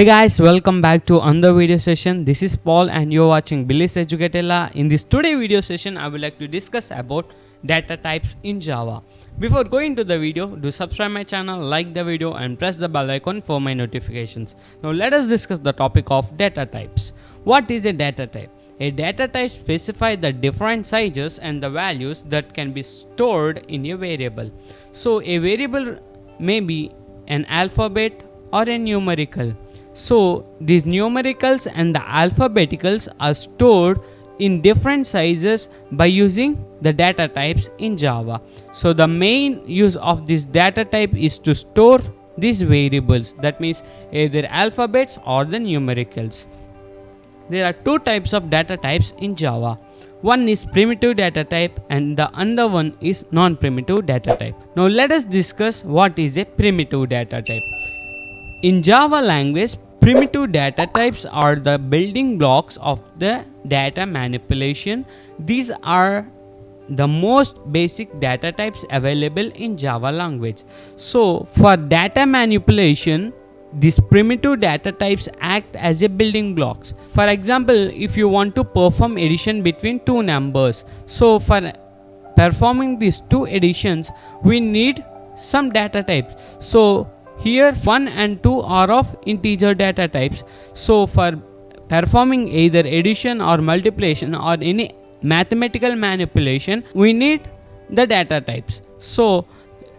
Hey guys, welcome back to another video session. This is Paul and you're watching Billy's Educatella. In this today video session, I would like to discuss about data types in Java. Before going to the video, do subscribe my channel, like the video and press the bell icon for my notifications. Now let us discuss the topic of data types. What is a data type? A data type specifies the different sizes and the values that can be stored in a variable. So a variable may be an alphabet or a numerical. So these numericals and the alphabeticals are stored in different sizes by using the data types in Java. So the main use of this data type is to store these variables, that means either alphabets or the numericals. There are two types of data types in Java. One is primitive data type and the other one is non-primitive data type. Now let us discuss what is a primitive data type. In Java language, primitive data types are the building blocks of the data manipulation. These are the most basic data types available in Java language. So for data manipulation, these primitive data types act as a building blocks. For example, if you want to perform addition between two numbers, so for performing these two additions, we need some data types. So here 1 and 2 are of integer data types. So for performing either addition or multiplication or any mathematical manipulation, we need the data types. So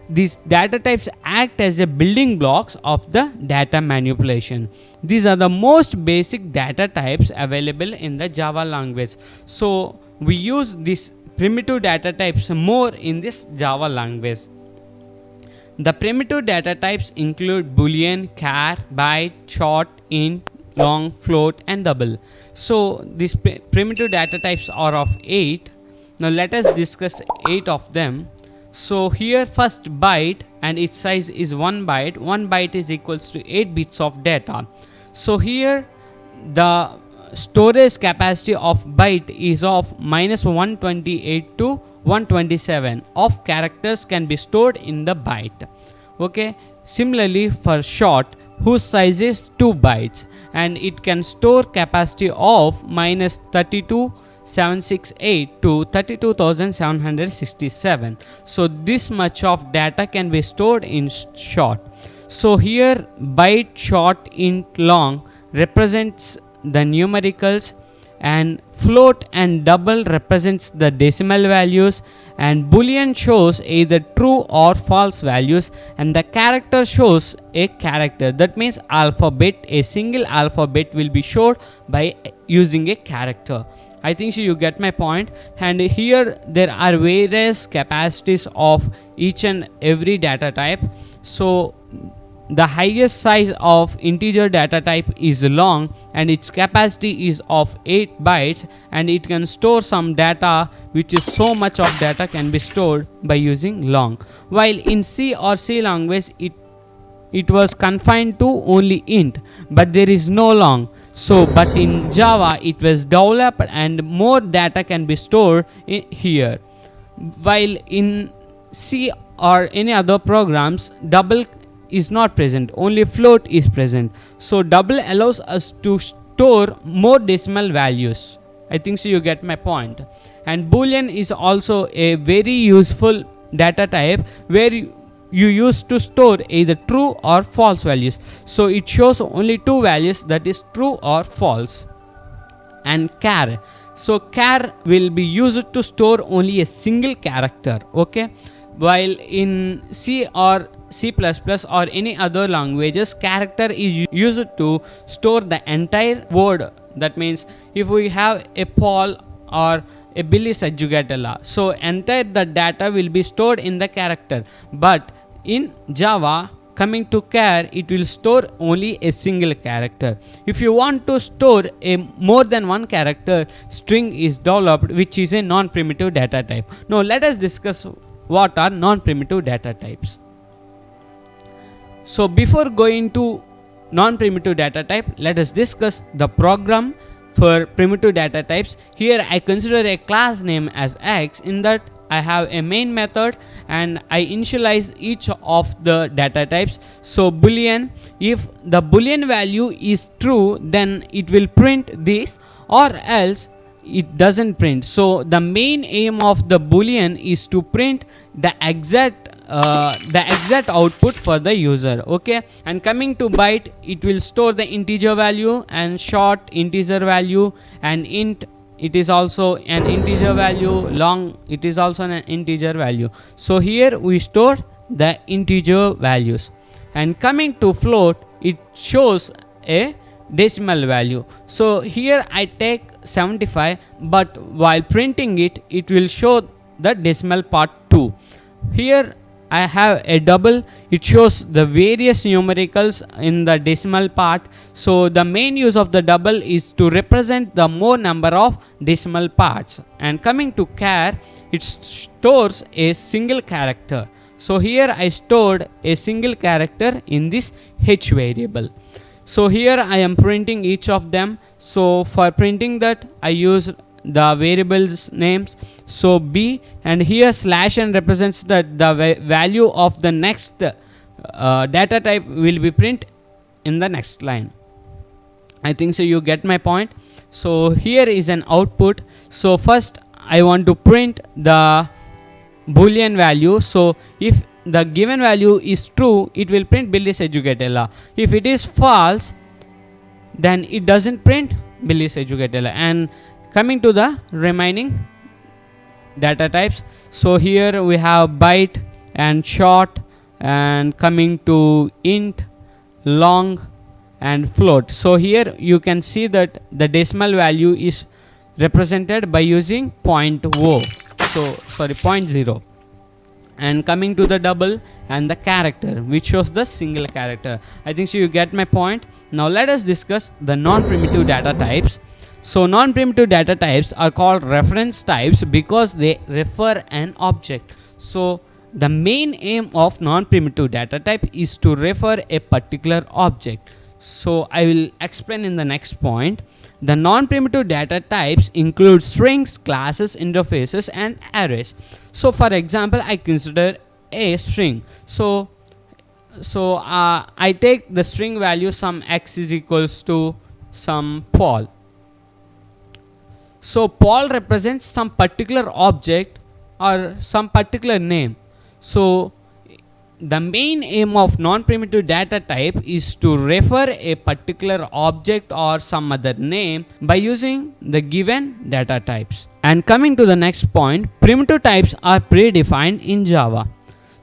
these data types act as the building blocks of the data manipulation. These are the most basic data types available in the Java language. So we use these primitive data types more in this Java language. The primitive data types include boolean, char, byte, short, int, long, float and double. So these primitive data types are of 8. Now let us discuss 8 of them. So here first byte and its size is 1 byte. 1 byte is equals to 8 bits of data. So here the storage capacity of byte is of -128 to 127 of characters can be stored in the byte. Okay, similarly for short, whose size is 2 bytes and it can store capacity of -32768 to 32,767. So this much of data can be stored in short. So here byte, short, int, long represents the numericals and float and double represents the decimal values, and boolean shows either true or false values, and the character shows a character, that means alphabet. A single alphabet will be showed by using a character. I think so you get my point. And here there are various capacities of each and every data type. So the highest size of integer data type is long and its capacity is of 8 bytes, and it can store some data, which is so much of data can be stored by using long. While in C or C language it was confined to only int, but there is no long. So but in Java it was developed and more data can be stored here. While in C or any other programs, double is not present, only float is present. So double allows us to store more decimal values. I think so you get my point. And boolean is also a very useful data type where you use to store either true or false values. So it shows only two values, that is true or false. And char, so char will be used to store only a single character. Okay, while in C or C++ or any other languages, character is used to store the entire word. That means if we have a Paul or a Billy's Educatella, so entire the data will be stored in the character. But in Java, coming to char, it will store only a single character. If you want to store a more than one character, string is developed, which is a non-primitive data type. Now let us discuss what are non-primitive data types. So before going to non-primitive data type, let us discuss the program for primitive data types. Here I consider a class name as X. In that I have a main method and I initialize each of the data types. So boolean, if the boolean value is true, then it will print this, or else it doesn't print. So the main aim of the boolean is to print the exact output for the user. Okay, and coming to byte, it will store the integer value, and short integer value, and int, it is also an integer value, long, it is also an integer value. So here we store the integer values. And coming to float, it shows a decimal value. So here I take 75, but while printing it, it will show the decimal part too. Here I have a double, it shows the various numericals in the decimal part. So the main use of the double is to represent the more number of decimal parts. And coming to char, it stores a single character. So here I stored a single character in this h variable. So here I am printing each of them. So for printing that, I use the variables names. So b, and here slash n represents that the value of the next data type will be print in the next line. I think so you get my point. So here is an output. So first I want to print the boolean value. So if the given value is true, it will print Billy's Educatella. If it is false, then it doesn't print Billy's Educatella. And coming to the remaining data types, so here we have byte and short, and coming to int, long, and float. So here you can see that the decimal value is represented by using point 0. And coming to the double and the character, which shows the single character. I think so you get my point. Now let us discuss the non-primitive data types. So non-primitive data types are called reference types because they refer an object. So the main aim of non-primitive data type is to refer a particular object. So I will explain in the next point. The non-primitive data types include strings, classes, interfaces, and arrays. So for example, I consider a string. So I take the string value some x is equals to some Paul. So Paul represents some particular object or some particular name. So the main aim of non-primitive data type is to refer a particular object or some other name by using the given data types. And coming to the next point, primitive types are predefined in Java.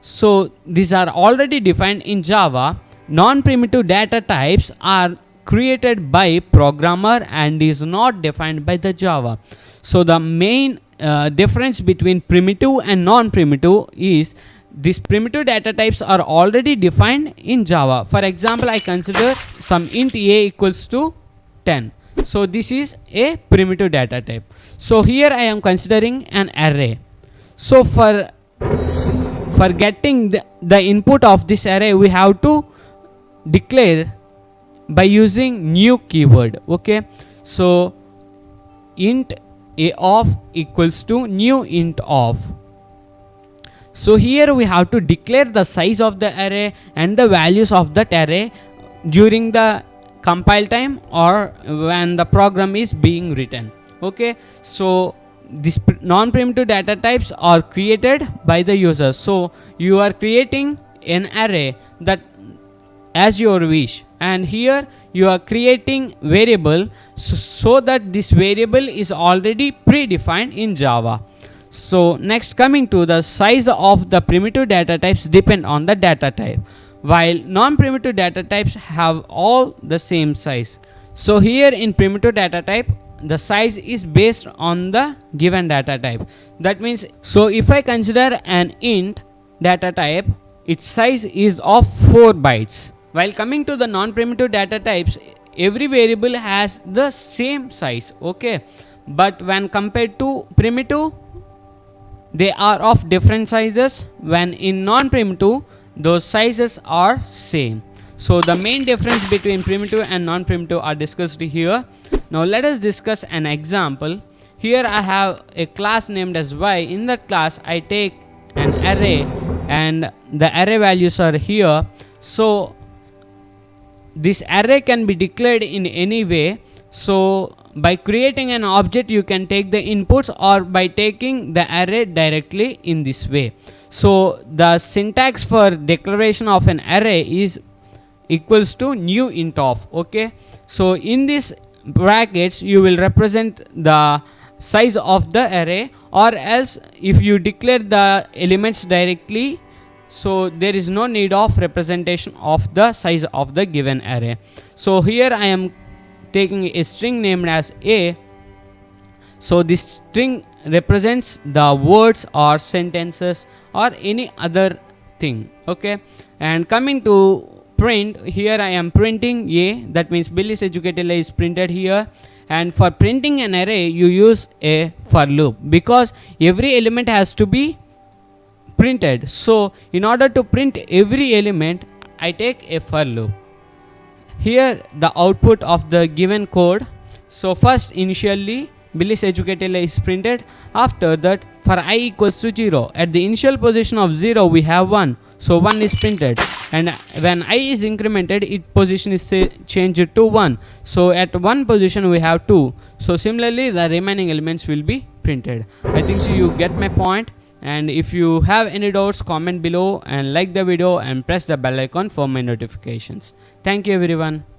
So these are already defined in Java. Non-primitive data types are created by programmer and is not defined by the Java. So the main difference between primitive and non-primitive is these primitive data types are already defined in Java. For example, I consider some int a equals to 10. So this is a primitive data type. So here I am considering an array. So for getting the input of this array, we have to declare by using new keyword. Okay, so int a of equals to new int of. So here we have to declare the size of the array and the values of that array during the compile time or when the program is being written. Okay, so these non-primitive data types are created by the user. So you are creating an array that as your wish, and here you are creating variable so that this variable is already predefined in Java. So next, coming to the size of the primitive data types depend on the data type, while non-primitive data types have all the same size. So here in primitive data type, the size is based on the given data type. That means, so if I consider an int data type, its size is of 4 bytes. While coming to the non-primitive data types, every variable has the same size. Okay, but when compared to primitive, they are of different sizes. When in non-primitive, those sizes are same. So the main difference between primitive and non-primitive are discussed here. Now let us discuss an example. here I have a class named as y. In that class I take an array and the array values are here. So this array can be declared in any way. So by creating an object you can take the inputs, or by taking the array directly in this way. So the syntax for declaration of an array is equals to new int of. Okay, so in this brackets you will represent the size of the array, or else if you declare the elements directly, so there is no need of representation of the size of the given array. So here I am taking a string named as a. So this string represents the words or sentences or any other thing. Okay, and coming to print, here I am printing a, that means Billy's Educatella is printed here. And for printing an array you use a for loop, because every element has to be printed. So in order to print every element I take a for loop. Here the output of the given code. So first initially Billy's Educatella is printed. After that, for I equals to 0, at the initial position of 0 we have 1, so 1 is printed, and when I is incremented its position is changed to 1, so at 1 position we have 2. So similarly the remaining elements will be printed. I think so you get my point. And if you have any doubts, comment below and like the video and press the bell icon for my notifications. Thank you everyone.